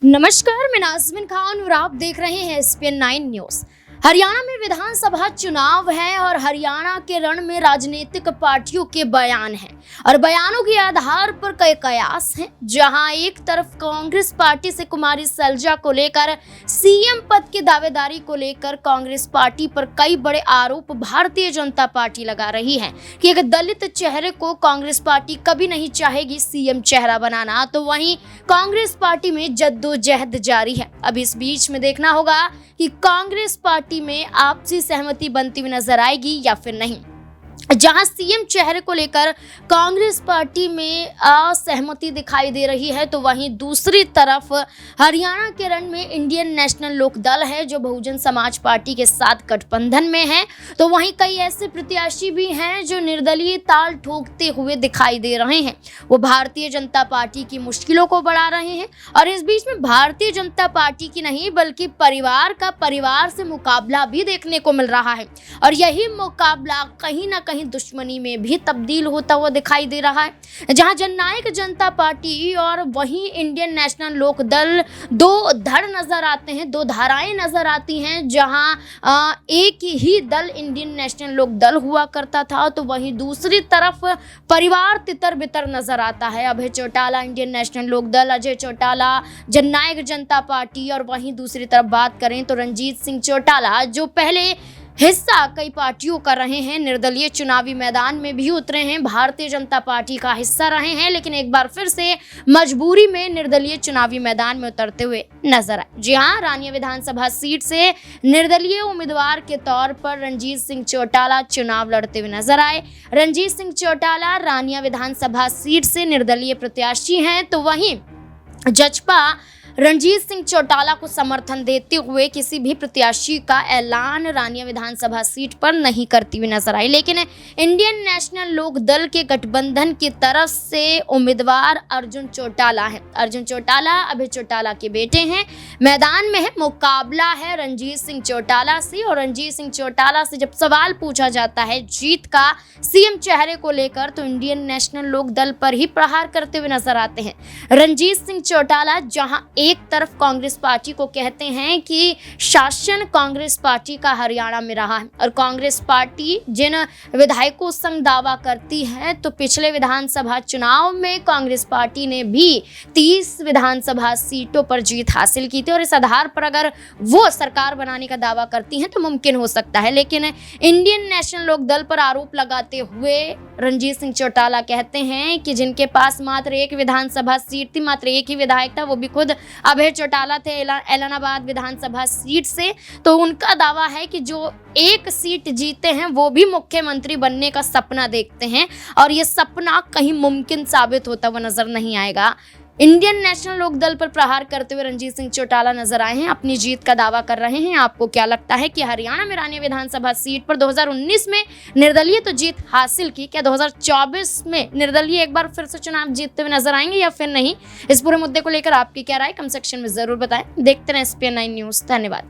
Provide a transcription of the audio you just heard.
नमस्कार, मैं नाज़मीन खान और आप देख रहे हैं SPN 9 न्यूज। हरियाणा में विधानसभा चुनाव है और हरियाणा के रण में राजनीतिक पार्टियों के बयान हैं और बयानों के आधार पर कई कयास हैं। जहां एक तरफ कांग्रेस पार्टी से कुमारी सैलजा को लेकर सीएम पद की दावेदारी को लेकर कांग्रेस पार्टी पर कई बड़े आरोप भारतीय जनता पार्टी लगा रही है कि एक दलित चेहरे को कांग्रेस पार्टी कभी नहीं चाहेगी सीएम चेहरा बनाना, तो वहीं कांग्रेस पार्टी में जद्दोजहद जारी है। अब इस बीच में देखना होगा कि कांग्रेस पार्टी में आपसी सहमति बनती हुई नजर आएगी या फिर नहीं। जहां सीएम चेहरे को लेकर कांग्रेस पार्टी में असहमति दिखाई दे रही है, तो वहीं दूसरी तरफ हरियाणा के रण में इंडियन नेशनल लोक दल है जो बहुजन समाज पार्टी के साथ गठबंधन में है। तो वहीं कई ऐसे प्रत्याशी भी हैं जो निर्दलीय ताल ठोकते हुए दिखाई दे रहे हैं। वो भारतीय जनता पार्टी की मुश्किलों को बढ़ा रहे हैं और इस बीच में भारतीय जनता पार्टी की नहीं बल्कि परिवार का परिवार से मुकाबला भी देखने को मिल रहा है और यही मुकाबला कहीं ना कहीं दुश्मनी में भी तब्दील होता हुआ दिखाई दे रहा है। जहां जननायक जनता पार्टी और वहीं इंडियन नेशनल लोक दल दो धड़ नजर आते हैं, दो धाराएं नजर आती हैं। जहां एक ही दल इंडियन नेशनल लोक दल हुआ करता था, तो वहीं दूसरी तरफ परिवार तितर बितर नजर आता है। अभय चौटाला इंडियन नेशनल लोक दल, अजय चौटाला जननायक जनता पार्टी और वहीं दूसरी तरफ बात करें तो रणजीत सिंह चौटाला जो पहले हिस्सा कई पार्टियों कर रहे हैं, निर्दलीय चुनावी मैदान में भी उतरे हैं, भारतीय जनता पार्टी का हिस्सा रहे हैं, लेकिन एक बार फिर से मजबूरी में निर्दलीय चुनावी मैदान में उतरते हुए नजर आए। जी हां, रानिया विधानसभा सीट से निर्दलीय उम्मीदवार के तौर पर रणजीत सिंह चौटाला चुनाव लड़ते हुए नजर आए। रणजीत सिंह चौटाला रानिया विधानसभा सीट से निर्दलीय प्रत्याशी हैं, तो वहीं जजपा रणजीत सिंह चौटाला को समर्थन देते हुए किसी भी प्रत्याशी का ऐलान रानिया विधानसभा सीट पर नहीं करती हुई नजर आई। लेकिन इंडियन नेशनल लोक दल के गठबंधन की तरफ से उम्मीदवार अर्जुन चौटाला है। अर्जुन चौटाला अभय चौटाला के बेटे हैं, मैदान में है, मुकाबला है रणजीत सिंह चौटाला से। और रणजीत सिंह चौटाला से जब सवाल पूछा जाता है जीत का सीएम चेहरे को लेकर, तो इंडियन नेशनल लोक दल पर ही प्रहार करते हुए नजर आते हैं रणजीत सिंह चौटाला। जहां एक तरफ कांग्रेस पार्टी को कहते हैं कि शासन कांग्रेस पार्टी का हरियाणा में रहा है और कांग्रेस पार्टी जिन विधायकों संग दावा करती है, तो पिछले विधानसभा चुनाव में कांग्रेस पार्टी ने भी 30 विधानसभा सीटों पर जीत हासिल की थी और इस आधार पर अगर वो सरकार बनाने का दावा करती हैं तो मुमकिन हो सकता है। लेकिन इंडियन नेशनल लोक दल पर आरोप लगाते हुए रणजीत सिंह चौटाला कहते हैं कि जिनके पास मात्र एक विधानसभा सीट थी, मात्र एक ही विधायक था, वो भी खुद अभय चौटाला थे एलनाबाद विधानसभा सीट से, तो उनका दावा है कि जो एक सीट जीते हैं वो भी मुख्यमंत्री बनने का सपना देखते हैं और ये सपना कहीं मुमकिन साबित होता हुआ नजर नहीं आएगा। इंडियन नेशनल लोक दल पर प्रहार करते हुए रणजीत सिंह चौटाला नजर आए हैं, अपनी जीत का दावा कर रहे हैं। आपको क्या लगता है कि हरियाणा में रानिया विधानसभा सीट पर 2019 में निर्दलीय तो जीत हासिल की, क्या 2024 में निर्दलीय एक बार फिर से चुनाव जीतते हुए नजर आएंगे या फिर नहीं? इस पूरे मुद्दे को लेकर आपकी क्या राय कमेंट सेक्शन में जरूर बताएं। देखते रहें SPN 9 न्यूज। धन्यवाद।